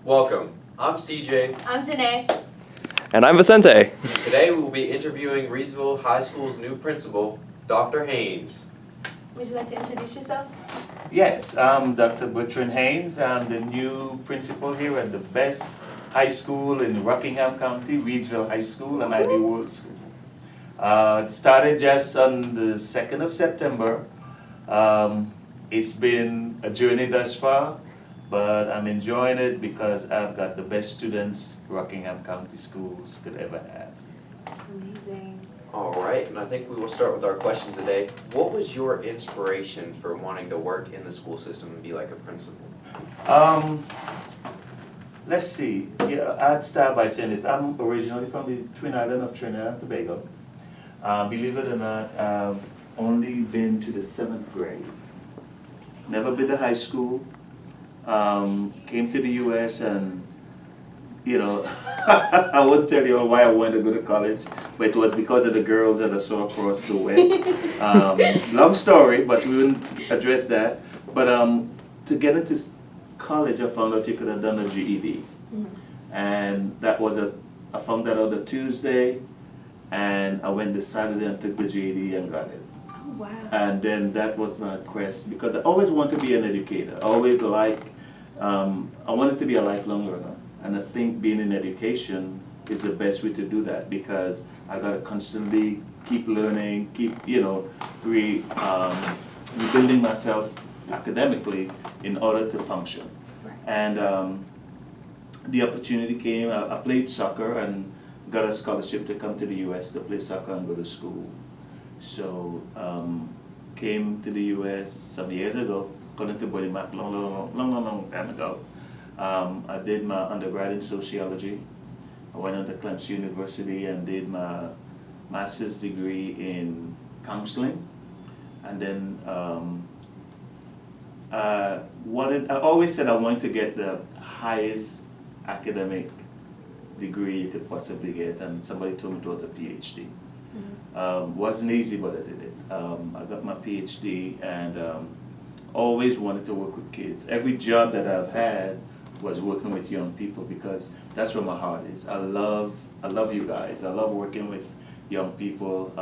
Welcome. I'm CJ. I'm Janai. And I'm Vicente. Today we will be interviewing Reidsville High School's new principal, Dr. Haynes. Would you like to introduce yourself? Yes, I'm Dr. Betrand Haynes. I'm the new principal here at the best high school in Rockingham County, Reidsville High School, and Ivy World School. It started just on the 2nd of September. It's been a journey thus far, but I'm enjoying it because I've got the best students Rockingham County schools could ever have. Amazing. All right, and I think we will start with our questions today. What was your inspiration for wanting to work in the school system and be like a principal? Let's see. Yeah, I'd start by saying this. I'm originally from the Twin Island of Trinidad and Tobago. Believe it or not, I've only been to the 7th grade. Never been to high school. Came to the U.S. and, you know, I won't tell you all why I wanted to go to college, but it was because of the girls that I saw across the way. Long story, but we wouldn't address that. But to get into college, I found out you could have done a GED. And that was I found that out a Tuesday, and I went this Saturday and took the GED and got it. Oh, wow. And then that was my quest, because I always wanted to be an educator. I always I wanted to be a lifelong learner. And I think being in education is the best way to do that, because I got to constantly keep learning, keep, rebuilding myself academically in order to function. Right. And the opportunity came. I played soccer and got a scholarship to come to the U.S. to play soccer and go to school. So came to the U.S. some years ago, according to Body Map, long time ago. I did my undergrad in sociology. I went on to Clemson University and did my master's degree in counseling. And then I always said I wanted to get the highest academic degree you could possibly get, and somebody told me it was a PhD. Wasn't easy, but I did it. I got my PhD and always wanted to work with kids. Every job that I've had was working with young people, because that's where my heart is. I love you guys. I love working with young people.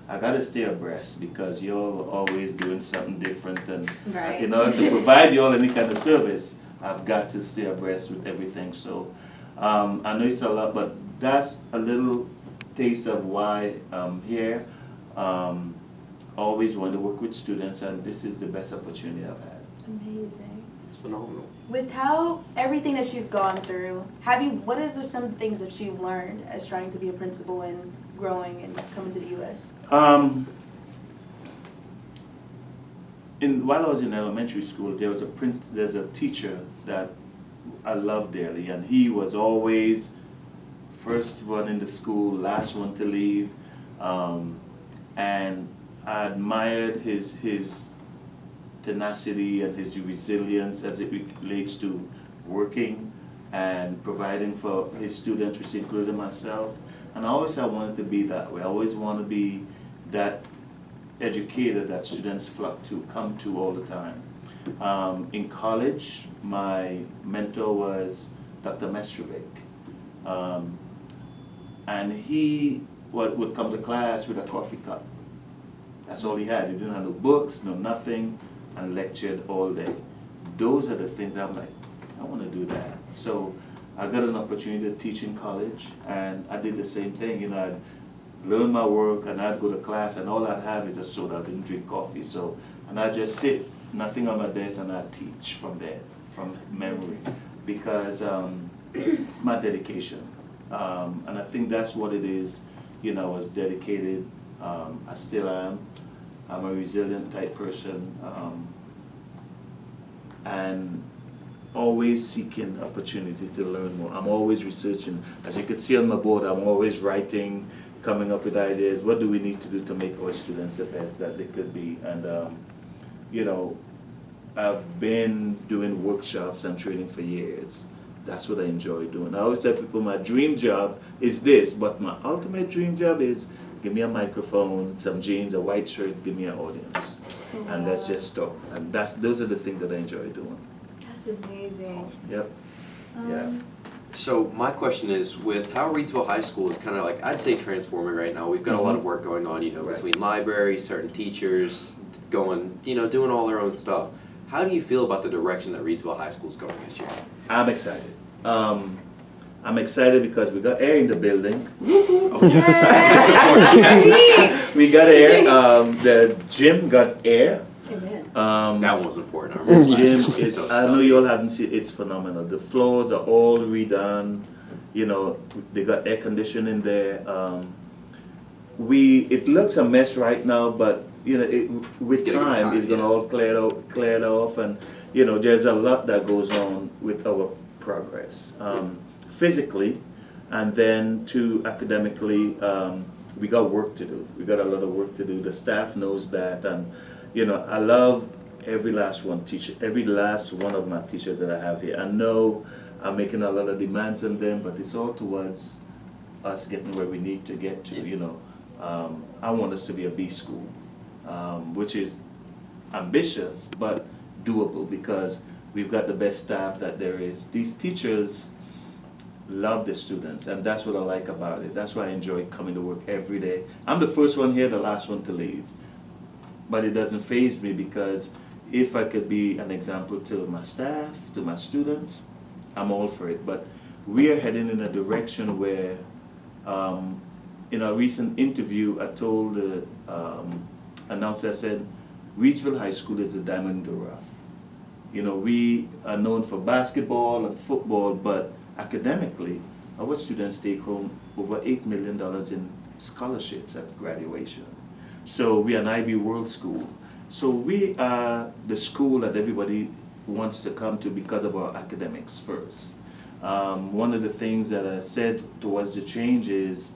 I gotta stay abreast, because you're always doing something different, and Right. to provide you all any kind of service, I've got to stay abreast with everything. So I know it's a lot, but that's a little taste of why I'm here. Always want to work with students, and this is the best opportunity I've had. Amazing. It's phenomenal. With everything that you've gone through, what is some things that you've learned as trying to be a principal and growing and coming to the U.S.? While I was in elementary school, there's a teacher that I loved dearly, and he was always first one in the school, last one to leave, and I admired his tenacity and his resilience as it relates to working and providing for his students, which included myself. And I wanted to be that way. I always want to be that educator that students come to all the time. In college, my mentor was Dr. Mestrovic. And he would come to class with a coffee cup. That's all he had. He didn't have no books, no nothing, and lectured all day. Those are the things I'm like, I want to do that. So I got an opportunity to teach in college, and I did the same thing. I'd learn my work, and I'd go to class, and all I'd have is a soda. I didn't drink coffee. And I'd just sit, nothing on my desk, and I'd teach from there, from memory, because my dedication. And I think that's what it is. I was dedicated. I still am. I'm a resilient type person, and always seeking opportunity to learn more. I'm always researching. As you can see on my board, I'm always writing, coming up with ideas. What do we need to do to make our students the best that they could be? And I've been doing workshops and training for years. That's what I enjoy doing. I always tell people my dream job is this, but my ultimate dream job is Give me a microphone, some jeans, a white shirt, give me an audience. And let's just talk. And those are the things that I enjoy doing. That's amazing. Yep. Yeah. So my question is, with how Reidsville High School is kind of like, I'd say transforming right now, we've got a lot of work going on, you know, Right. between libraries, certain teachers going, you know, doing all their own stuff. How do you feel about the direction that Reidsville High School is going this year? I'm excited. I'm excited because we got air in the building. Oh, yes, that's important. We got air. The gym got air. Amen. That one was important. I remember last year Gym was is, so I know stuffy. you all haven't seen, it's phenomenal. The floors are all redone, you know, they got air conditioning there. It looks a mess right now, but you know, with Getting time, it's gonna yeah. all cleared off, and you know, there's a lot that goes on with our progress. Physically, and then to academically, we got work to do. We got a lot of work to do. The staff knows that, and you know, I love every last one of my teachers that I have here. I know I'm making a lot of demands on them, but it's all towards us getting where we need to get to. You know, I want us to be a B school, which is ambitious but doable because we've got the best staff that there is. These teachers love the students, and that's what I like about it. That's why I enjoy coming to work every day. I'm the first one here, the last one to leave. But it doesn't faze me because if I could be an example to my staff, to my students, I'm all for it. But we are heading in a direction where, in a recent interview, I told the announcer, I said, Reidsville High School is a diamond in the rough. You know, we are known for basketball and football, but academically, our students take home over $8 million in scholarships at graduation. So we are an IB World School. So we are the school that everybody wants to come to because of our academics first. One of the things that I said towards the change is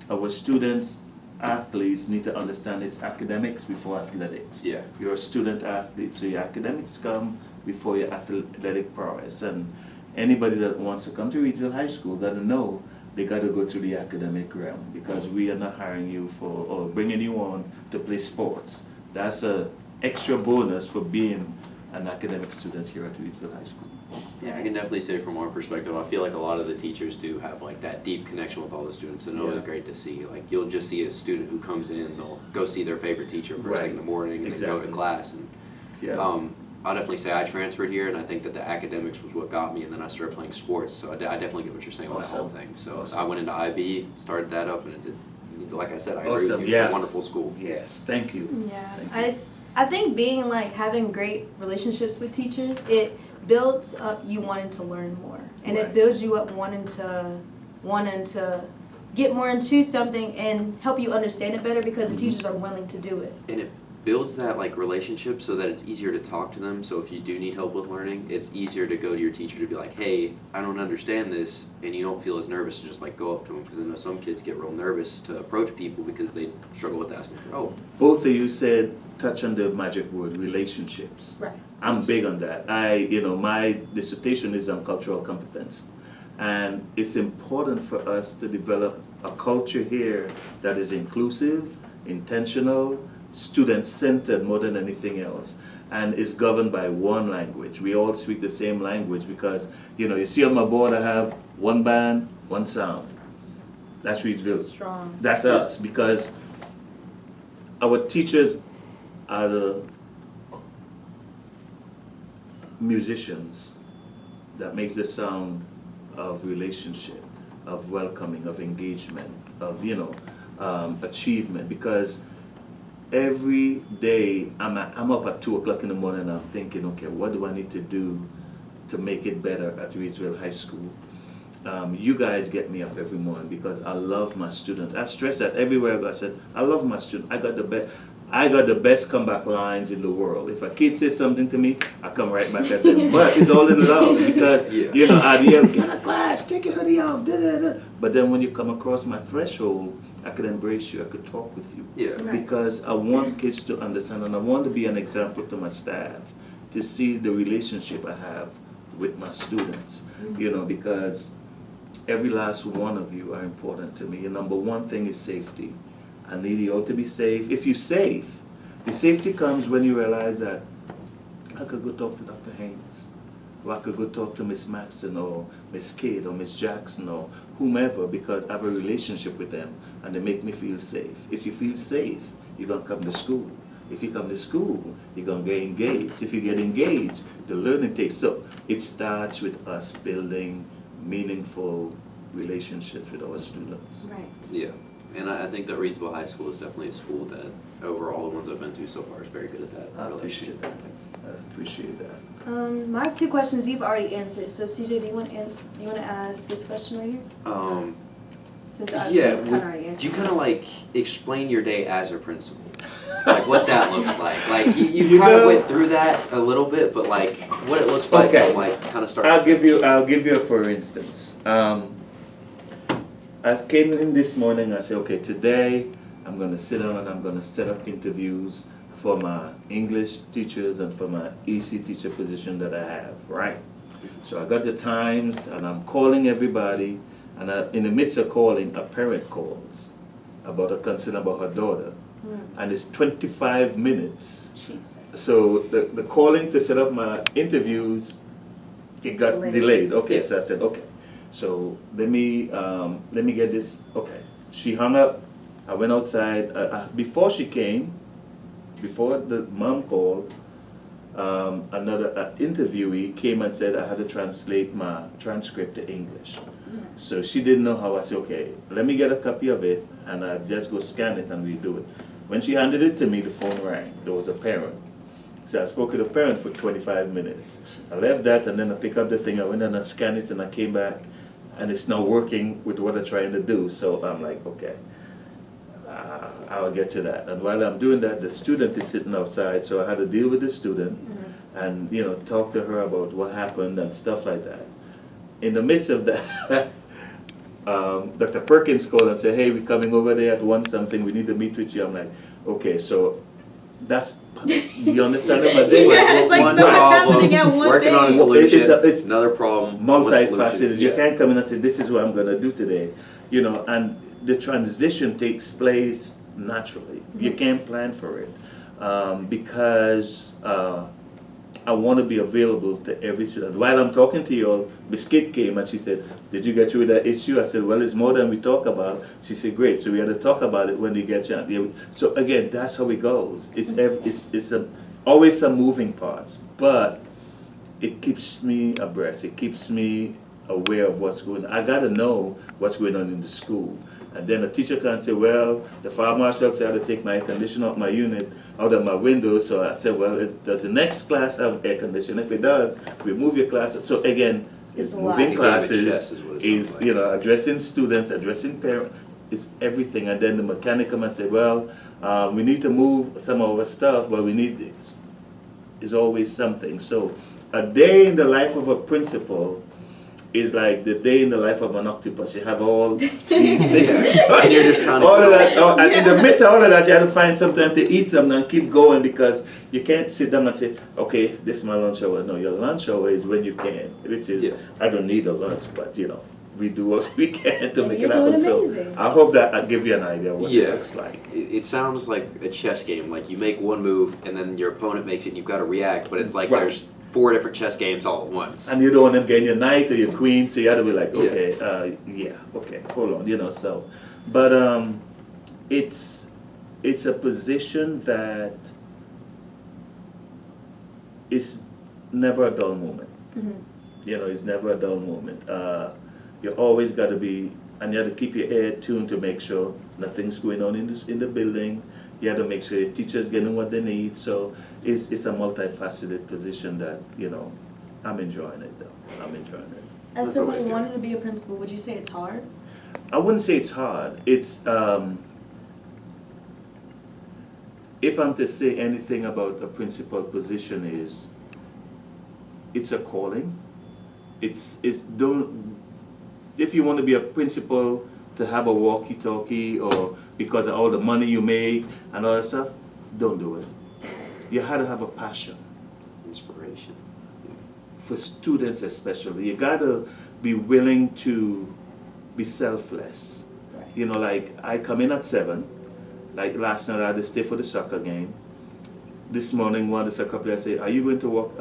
our students, athletes need to understand it's academics before athletics. Yeah. You're a student athlete, so your academics come before your athletic prowess. And anybody that wants to come to Reidsville High School gotta know they gotta go through the academic realm because we are not hiring you for or bringing you on to play sports. That's a extra bonus for being an academic student here at Reidsville High School. Yeah, I can definitely say from our perspective, I feel like a lot of the teachers do have like that deep connection with all the students, and it was great to see. Like you'll just see a student who comes in, they'll go see their favorite teacher first thing in the morning, and then go to class. And I'll definitely say I transferred here, and I think that the academics was what got me, and then I started playing sports. So I definitely get what you're saying with that whole thing. So I went into IB, started that up, and it did, like I said, I agree with you. It's a wonderful school. Yes, thank you. Yeah, Thank you. I think being like having great relationships with teachers, it builds up you wanting to learn more, and it builds you up wanting to get more into something and help you understand it better because the teachers are willing to do it. And it builds that like relationship so that it's easier to talk to them. So if you do need help with learning, it's easier to go to your teacher to be like, hey, I don't understand this, and you don't feel as nervous to just like go up to them, because I know some kids get real nervous to approach people because they struggle with asking for help. Both of you said touch on the magic word, relationships. Right. I'm big on that. My dissertation is on cultural competence. And it's important for us to develop a culture here that is inclusive, intentional, student-centered more than anything else, and is governed by one language. We all speak the same language because, you see on my board I have one band, one sound. That's Reidsville. Strong. That's us, because our teachers are the musicians that makes the sound of relationship, of welcoming, of engagement, of achievement. Because every day I'm up at 2 o'clock in the morning and I'm thinking, okay, what do I need to do to make it better at Reidsville High School? You guys get me up every morning because I love my students. I stress that everywhere I go. I said, I love my students. I got the best comeback lines in the world. If a kid says something to me, I come right back at them. But it's all in love because, I'd yell, get a class, take your hoodie off, da, da, da. But then when you come across my threshold, I could embrace you, I could talk with you. Yeah. Right. Because I want kids to understand, and I want to be an example to my staff, to see the relationship I have with my students. Because every last one of you are important to me. Your number one thing is safety. I need you all to be safe. If you're safe, the safety comes when you realize that I could go talk to Dr. Haynes, or I could go talk to Miss Maxson or Miss Kidd or Miss Jackson or whomever, because I have a relationship with them and they make me feel safe. If you feel safe, you're going to come to school. If you come to school, you're going to get engaged. If you get engaged, the learning takes. So it starts with us building meaningful relationships with our students. Right. Yeah, and I think that Reidsville High School is definitely a school that, over all the ones I've been to so far, is very good at that. I appreciate that. I appreciate that. My 2 questions you've already answered. So CJ, do you want to ask this question right here? Since Yeah, kind of already answered. do you kind of like explain your day as a principal? Like what that looks like? Like you kind of went through that a little bit, but like what it looks like Okay. from like kind of start. I'll give you a for instance. I came in this morning, I said, okay, today I'm going to sit down and I'm going to set up interviews for my English teachers and for my EC teacher position that I have, right? So I got the times and I'm calling everybody, and in the midst of calling, a parent calls about a concern about her daughter, and it's 25 minutes. Jesus. So the calling to set up my interviews, it got delayed. Okay, Yeah. so I said, okay. So let me get this. Okay, she hung up. I went outside. Before she came, before the mom called, another interviewee came and said I had to translate my transcript to English. So she didn't know how. I said, okay, let me get a copy of it, and I just go scan it and redo it. When she handed it to me, the phone rang. There was a parent. So I spoke to the parent for 25 minutes. I left that, and then I picked up the thing. I went and I scanned it, and I came back, and it's now working with what I'm trying to do. So I'm like, okay, I'll get to that. And while I'm doing that, the student is sitting outside, so I had to deal with the student and talk to her about what happened and stuff like that. In the midst of that, Dr. Perkins called and said, hey, we're coming over there at 1 something, we need to meet with you. I'm like, okay, so that's, you understand what I'm saying? Yeah, it's like One so much problem, happening at one working on a thing. solution, It's another problem, one multifaceted. solution. You Yeah. can't come in and say, this is what I'm going to do today. And the transition takes place naturally. You can't plan for it because I want to be available to every student. While I'm talking to you all, Miss Kid came and she said, did you get through that issue? I said, well, it's more than we talk about. She said, great, so we had to talk about it when we get chance. So again, that's how it goes. It's always some moving parts, but it keeps me abreast. It keeps me aware of what's going on. I got to know what's going on in the school. And then a teacher can't say, well, the fire marshal said I had to take my air conditioner off my unit out of my window. So I said, well, does the next class have air conditioning? If it does, remove your classes. So again, it's moving classes, is addressing students, addressing parents, it's everything. And then the mechanic come and say, well, we need to move some of our stuff, but we need this. Is always something. So a day in the life of a principal is like the day in the life of an octopus. You have all these things. And you're just trying to all of that, and in the midst of all of that, you have to find something to eat something and keep going, because you can't sit down and say, okay, this is my lunch hour. No, your lunch hour is when you can, which is, I don't need a lunch, but we do what we can to make it happen. So I hope that I give you an idea of what it looks like. It sounds like a chess game. Like you make one move and then your opponent makes it and you've got to react, but it's like there's 4 different chess games all at once. And you don't want them getting your knight or your queen, so you have to be like, okay, okay, hold on, so. But it's a position that is never a dull moment. It's never a dull moment. You always got to be, and you have to keep your ear tuned to make sure nothing's going on in the building. You have to make sure your teacher's getting what they need. So it's a multifaceted position that, I'm enjoying it though. I'm enjoying it. As someone who wanted to be a principal, would you say it's hard? I wouldn't say it's hard. It's, if I'm to say anything about a principal position is, it's a calling. If you want to be a principal to have a walkie-talkie or because of all the money you make and all that stuff, don't do it. You had to have a passion. Inspiration. For students especially. You got to be willing to be selfless. Like I come in at 7 Like last night I had to stay for the soccer game. This morning one of the soccer players said, "Are you going to walk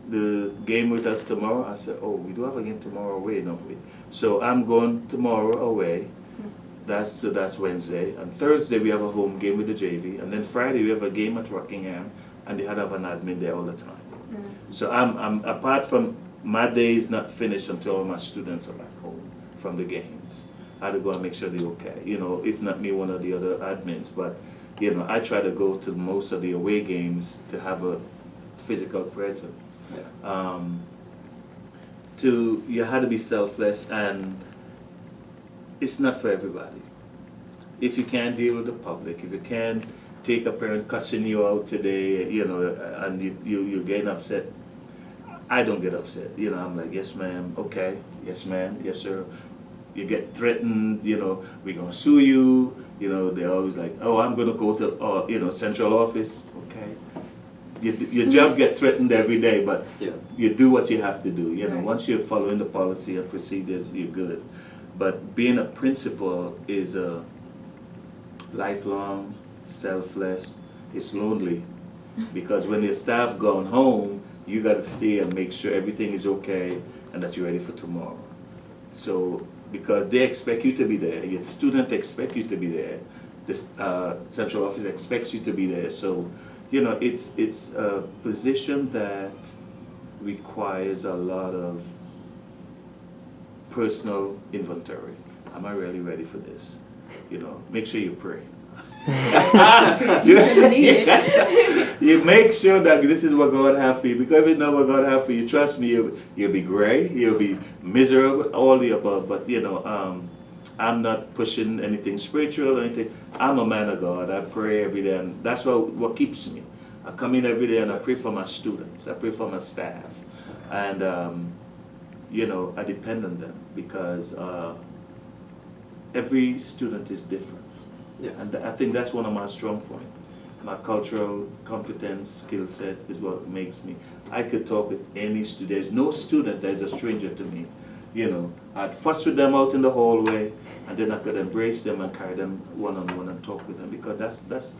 the game with us tomorrow?" I said, "Oh, we do have a game tomorrow away, don't we?" So I'm going tomorrow away. That's Wednesday. And Thursday we have a home game with the JV. And then Friday we have a game at Rockingham, and they had to have an admin there all the time. So I'm apart from my day is not finished until all my students are back home from the games. I had to go and make sure they're okay. You know, if not me, one of the other admins. But you know, I try to go to most of the away games to have a physical presence. Yeah. You had to be selfless, and it's not for everybody. If you can't deal with the public, if you can't take a parent cussing you out today, you know, and you're getting upset, I don't get upset. You know, I'm like, yes ma'am, okay, yes ma'am, yes sir. You get threatened, you know, we're gonna sue you. You know, they're always like, oh, I'm gonna go to, you know, central office. Okay. Your job get threatened every day, but Yeah. you do what you have to do. You know, Right. once you're following the policy and procedures, you're good. But being a principal is a lifelong, selfless. It's lonely because when your staff gone home, you got to stay and make sure everything is okay and that you're ready for tomorrow. So because they expect you to be there, your student expect you to be there, this central office expects you to be there. So you know, it's a position that requires a lot of personal inventory. Am I really ready for this? You know, make sure you pray. You make sure that this is what God has for you, because if it's not what God has for you, trust me, you'll be gray, you'll be miserable, all the above. But you know, I'm not pushing anything spiritual or anything. I'm a man of God. I pray every day, and that's what keeps me. I come in every day and I pray for my students. I pray for my staff, and you know, I depend on them because every student is different. Yeah. And I think that's one of my strong points. My cultural competence, skill set is what makes me. I could talk with any student. There's no student that is a stranger to me. You know, I'd fuss with them out in the hallway, and then I could embrace them and carry them one-on-one and talk with them, because that's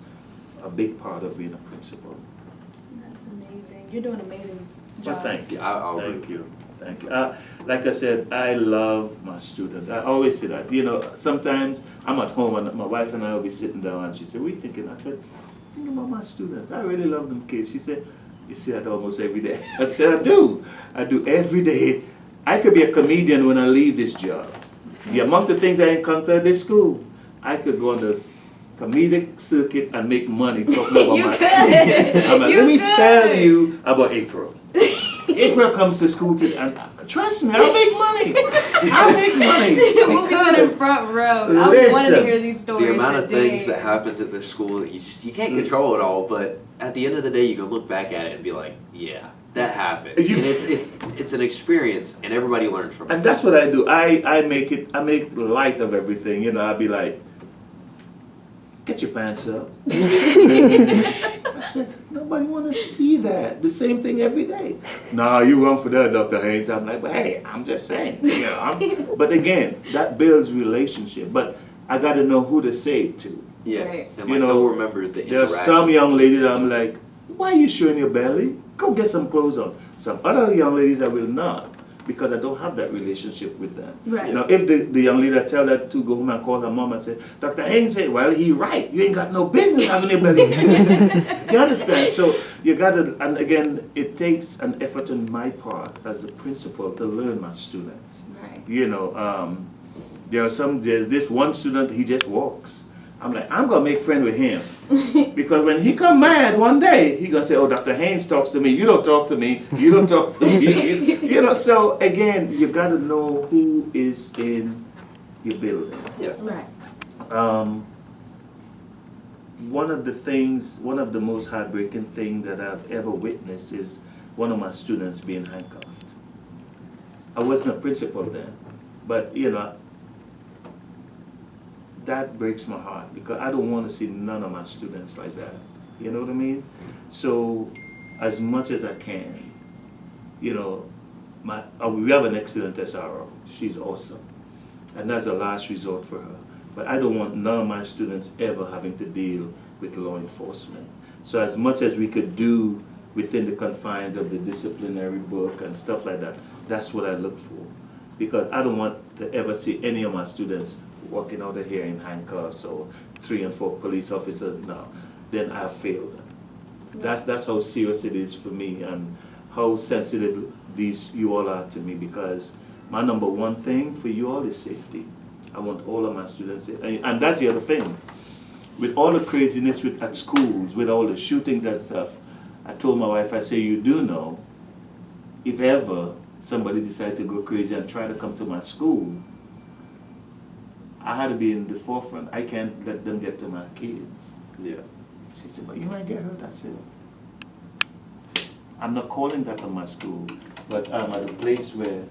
a big part of being a principal. That's amazing. You're doing an amazing job. Well, thank you. I'll Thank you. Thank you. Like I said, I love my students. I always say that. You know, sometimes I'm at home and my wife and I will be sitting down and she said, "What are you thinking?" I said, "Think about my students. I really love them kids." She said, "You see that almost every day." I said, "I do. I do every day. I could be a comedian when I leave this job. The amount of things I encounter at this school, I could go on this comedic circuit and make money talking about You my could. students." I'm like, You let me could. tell you about April. April comes to school today, and trust me, I'll make money. I'll make money. We'll be sitting in front row. I wanted to Listen, hear these stories. The amount for of things days. that happens at this school that you can't control it all, but at the end of the day, you can look back at it and be like, yeah, that happened. You- And it's an experience, and everybody learns from it. And that's what I do. I make light of everything. You know, I'll be like, "Get your pants up." I said, nobody want to see that. The same thing every day. "Nah, you wrong for that, Dr. Haynes." I'm like, "But hey, I'm just saying." You know, but again, that builds relationship. But I got to know who to say it to. Yeah, Right. and You like, know, they'll remember the There are interaction. some young ladies that I'm like, "Why are you showing your belly? Go get some clothes on." Some other young ladies I will not, because I don't have that relationship with them. Right. You know, if the young lady I tell that to go home and call her mom and say, "Dr. Haynes said, well, he right. You ain't got no business having a belly." You understand? So you gotta, and again, it takes an effort on my part as a principal to learn my students. Right. You know, there's this one student, he just walks. I'm like, I'm gonna make friends with him. Because when he come mad one day, he gonna say, "Oh, Dr. Haynes talks to me. You don't talk to me. You don't talk to me." You know, so again, you gotta know who is in your building. Yeah. Right. One of the most heartbreaking things that I've ever witnessed is one of my students being handcuffed. I wasn't a principal then, but you know, that breaks my heart because I don't want to see none of my students like that. You know what I mean? So, as much as I can, you know, we have an excellent SRO. She's awesome. And that's a last resort for her. But I don't want none of my students ever having to deal with law enforcement. So as much as we could do within the confines of the disciplinary book and stuff like that, that's what I look for. Because I don't want to ever see any of my students walking out of here in handcuffs or 3 and 4 police officers. No, then I failed. That's how serious it is for me and how sensitive you all are to me, because my number one thing for you all is safety. I want all of my students safe. And that's the other thing. With all the craziness at schools, with all the shootings and stuff, I told my wife, I say, you do know, if ever somebody decided to go crazy and try to come to my school, I had to be in the forefront. I can't let them get to my kids. Yeah. She said, but you might get hurt. I said, I'm not calling that on my school, but I'm at a place where,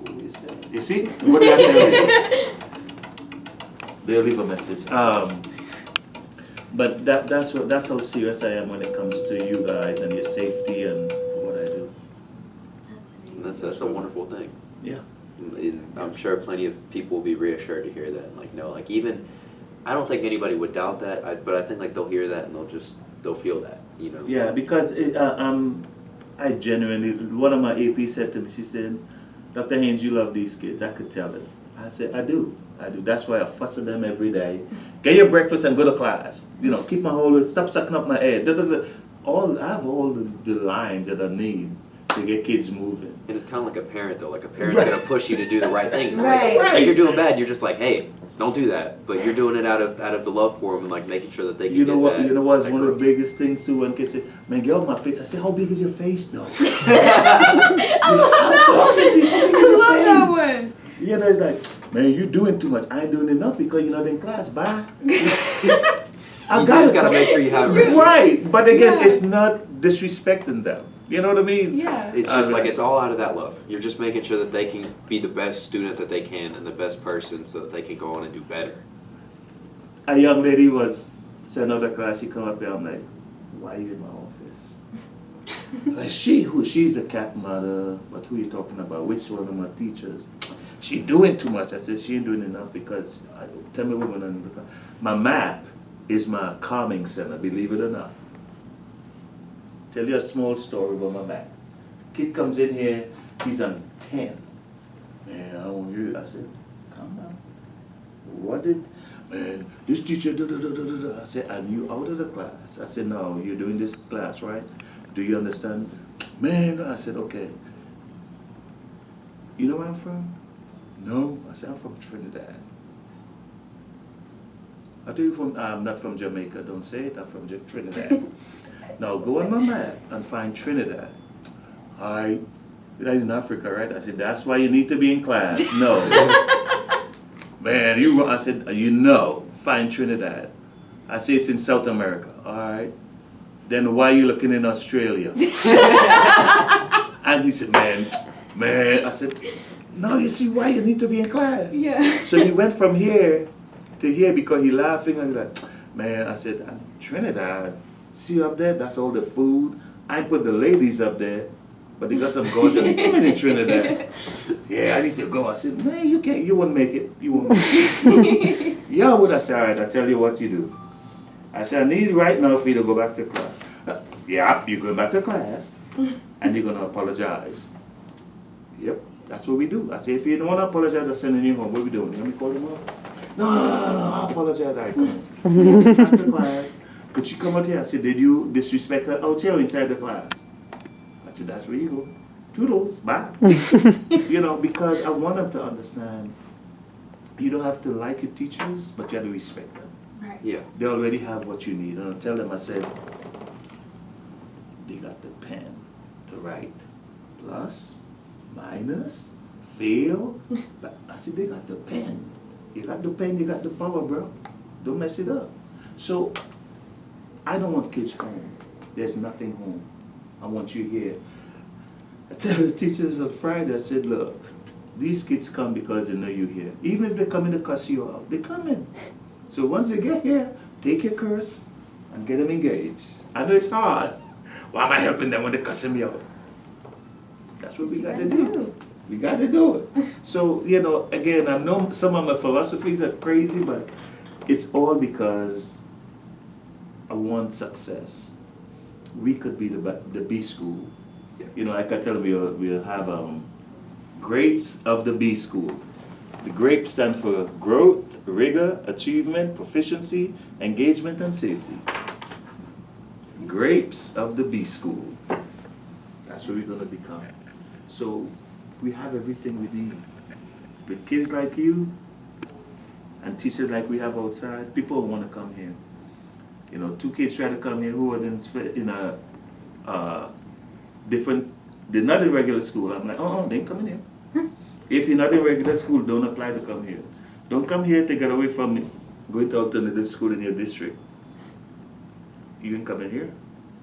who is that? You see? What did I tell you? They'll leave a message. But that's how serious I am when it comes to you guys and your safety and what I do. That's a wonderful thing. Yeah. And I'm sure plenty of people will be reassured to hear that. Like, no, like even, I don't think anybody would doubt that, but I think like they'll hear that and they'll feel that, you know. Yeah, because I genuinely, one of my AP said to me, she said, Dr. Haynes, you love these kids. I could tell it. I said, I do. That's why I fuss at them every day. Get your breakfast and go to class. You know, keep my hold, stop sucking up my head. I have all the lines that I need to get kids moving. And it's kind of like a parent though. Like a parent's gonna push you to do the right thing. Right. Like you're doing bad, you're just like, hey, don't do that. But you're doing it out of the love for them and like making sure that they can You know get what? that. You know what's that one of growth. the biggest things too? When kids say, "Man, get off my face," I say, "How big is your face, though?" I love that one. You know, it's like, "Man, you doing too much. I ain't doing enough because you're not in class. Bye." You just gotta make sure you have it. Right, but again, Yeah. it's not disrespecting them. You know what I mean? Yeah. It's just like it's all out of that love. You're just making sure that they can be the best student that they can and the best person so that they can go on and do better. A young lady was sent out of class. She come up here. I'm like, "Why are you in my office?" Like, she's a cat mother. But who you talking about? Which one of my teachers? She doing too much. I said she ain't doing enough because tell me what going on in the class. My map is my calming center. Believe it or not. Tell you a small story about my map. Kid comes in here. He's on 10. Man, I don't hear. I said, calm down. What did? Man, this teacher, da, da, da, da, da, da. I said, and you out of the class? I said, no, you're doing this class, right? Do you understand? Man, I said, okay. You know where I'm from? No. I said, I'm from Trinidad. I do I'm not from Jamaica. Don't say it. I'm from Trinidad. Now go on my map and find Trinidad. That's in Africa, right? I said, that's why you need to be in class. No. Man, I said, find Trinidad. I said, it's in South America. All right. Then why are you looking in Australia? And he said, man. I said, no, you see why you need to be in class. Yeah. So he went from here to here because he laughing and like, man, I said, Trinidad, see up there, that's all the food. I put the ladies up there, but they got some gorgeous women in Trinidad. Yeah, I need to go. I said, man, you can't, you won't make it. You won't make it. Yeah, what I said, all right, I tell you what you do. I said, I need right now for you to go back to class. Yeah, you're going back to class, and you're going to apologize. Yep, that's what we do. I said, if you don't want to apologize, I'm sending you home. What are we doing? You want me to call them up? No, I apologize. All right, come on. Back to class. Could you come out here? I said, did you disrespect her out here or inside the class? I said, that's where you go. Toodles, bye. You know, because I want them to understand you don't have to like your teachers, but you have to respect them. Right. Yeah. They already have what you need. And I tell them, I said, they got the pen to write plus, minus, fail. But I said, they got the pen. You got the pen, you got the power, bro. Don't mess it up. So, I don't want kids home. There's nothing home. I want you here. I tell the teachers on Friday, I said, look, these kids come because they know you're here. Even if they come in to cuss you out, they come in. So once they get here, take your curse and get them engaged. I know it's hard. Why am I helping them when they're cussing me out? That's what we got to do. We got to do it. So, you know, again, I know some of my philosophies are crazy, but it's all because I want success. We could be the B school. Yeah. You know, like I tell them, we'll have grapes of the B school. The grapes stand for growth, rigor, achievement, proficiency, engagement, and safety. Grapes of the B school. That's what we're going to become. So we have everything we need. With kids like you and teachers like we have outside, people want to come here. You know, 2 kids try to come here who was in a different, they're not in regular school. I'm like, they ain't coming here. If you're not in regular school, don't apply to come here. Don't come here to get away from going to alternative school in your district. You ain't coming here.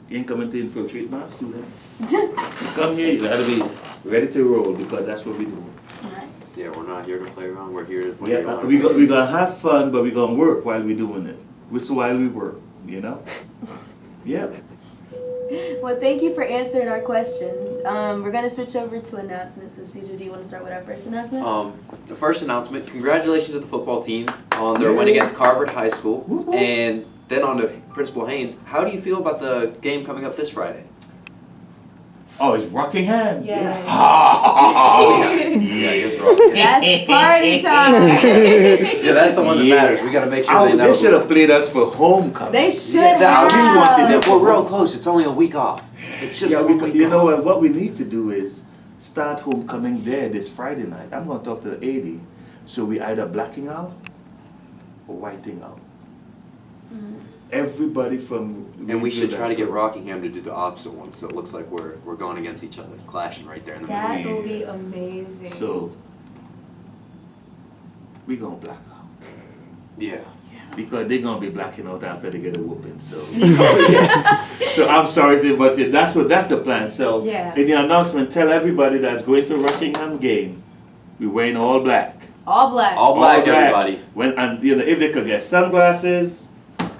You ain't coming to infiltrate my students. You come here, you gotta be ready to roll because that's what we do. Yeah, we're not here to play around. We're here to play Yeah, around. we're gonna have fun, but we're gonna work while we're doing it. Which while we work, you know? Yeah. Well, thank you for answering our questions. We're going to switch over to announcements. So, CJ, do you want to start with our first announcement? The first announcement, congratulations to the football team on their win against Carver High School. Woo-hoo. And then on to Principal Haynes. How do you feel about the game coming up this Friday? Oh, it's Rockingham. Yeah. Yeah, I guess we're That's party time. Yeah, that's the one that matters. We got to make sure they know. They should have played us for homecoming. They should Yeah, I just wanted have. to. We're real close. It's only a week off. It's just Yeah, one week you know off. what we need to do is start homecoming there this Friday night. I'm going to talk to the AD. So we either blacking out or whiting out. Everybody from... And we should try to get Reidsville, Rockingham to do the opposite one, so it looks like we're going against each other, clashing right there in the middle. That will be amazing. So we going to black out. Yeah. Because they're going to be blacking out after they get a whooping. So so I'm sorry, but that's the plan. So Yeah. in the announcement, tell everybody that's going to Rockingham game, we're wearing all black. All black. All black, everybody. And you know, if they could get sunglasses,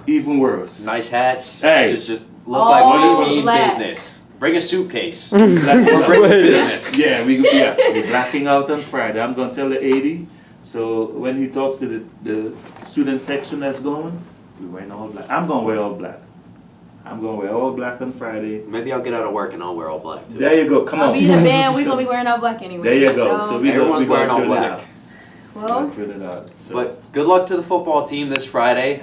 even worse. Nice hats. Hey. Just look All like we mean black. business. Bring a suitcase. That's Bring business. Yeah, we're blacking out on Friday. I'm gonna tell the AD. So when he talks to the student section that's going, we're wearing all black. I'm gonna wear all black. I'm gonna wear all black on Friday. Maybe I'll get out of work and I'll wear all black too. There you go. Come I'll on. be in a band. We're going to be wearing all black anyway. There you go. So we Everyone's gonna wearing all turn it black. out. Well, Turn it out. So. But good luck to the football team this Friday.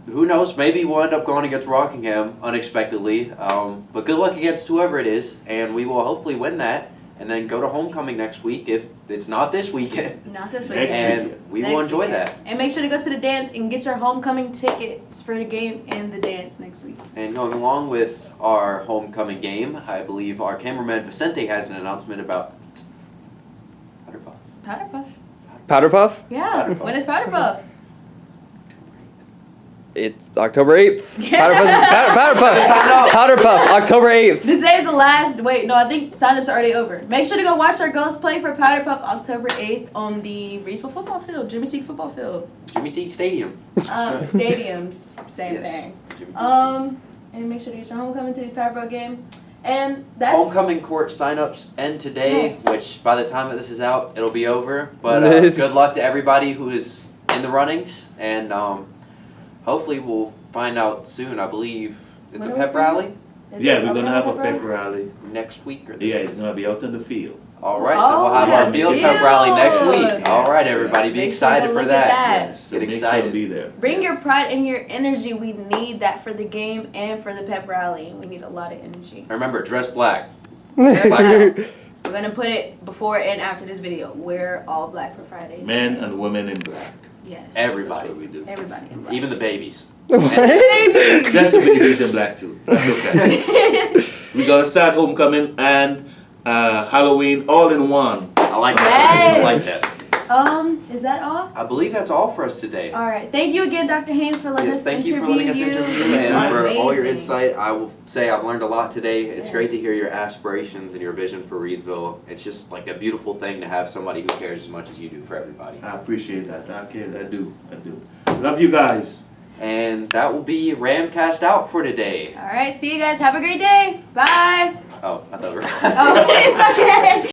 Who knows? Maybe we'll end up going against Rockingham unexpectedly. But good luck against whoever it is, and we will hopefully win that, and then go to homecoming next week if it's not this weekend. not this Next weekend. And weekend. we Next will enjoy weekend. that. And make sure to go to the dance and get your homecoming tickets for the game and the dance next week. And going along with our homecoming game, I believe our cameraman Vicente has an announcement about Powder Puff. Powder Puff. Powder Puff? Yeah. Powder Puff. When is Powder Puff? It's October 8th. Powder Puff. Sign up. Powder Puff, October 8th. This day is the last. Wait, no, I think signups are already over. Make sure to go watch our girls play for Powder Puff October 8th on the Reidsville football field, Jimmy T football field. Jimmy T Stadium. Stadiums, same Yes. thing. Jimmy T And make sure to get your homecoming to the Powder Puff game. And that's Homecoming court signups end today, Yes. which by the time that this is out, it'll be over. But Yes. good luck to everybody who is in the runnings, and hopefully we'll find out soon. I believe it's When a are we pep playing? rally is Yeah, it we're gonna have a rally? pep rally. next week. Or Yeah, it's gonna be out in the field. All right, then Oh, we'll have our the field pep rally next field. week. All right, everybody, be Make sure to excited for look at that. that. Yes, So get make excited. Sure to be there. Bring your Yes. pride and your energy. We need that for the game and for the pep rally. We need a lot of energy. Remember, dress black. We're gonna put it before and after this video. Wear all black for Fridays. Men and women in black. Yes. Everybody. That's what we do. Everybody in black. Even the babies. babies. Just the babies in black too. That's okay. We're gonna start homecoming and Halloween all in one. I like that. I like that. Is that all? I believe that's all for us today. All right. Thank you again, Dr. Haynes, for letting Yes, us thank you interview for letting us interview you It's and for all your amazing. insight. I will say I've learned a lot today. It's great to Yes. hear your aspirations and your vision for Reidsville. It's just like a beautiful thing to have somebody who cares as much as you do for everybody. I appreciate that. I do. Love you guys. And that will be RamCast out for today. All right. See you guys. Have a great day. Bye. Oh, I thought we were. Oh, it's okay.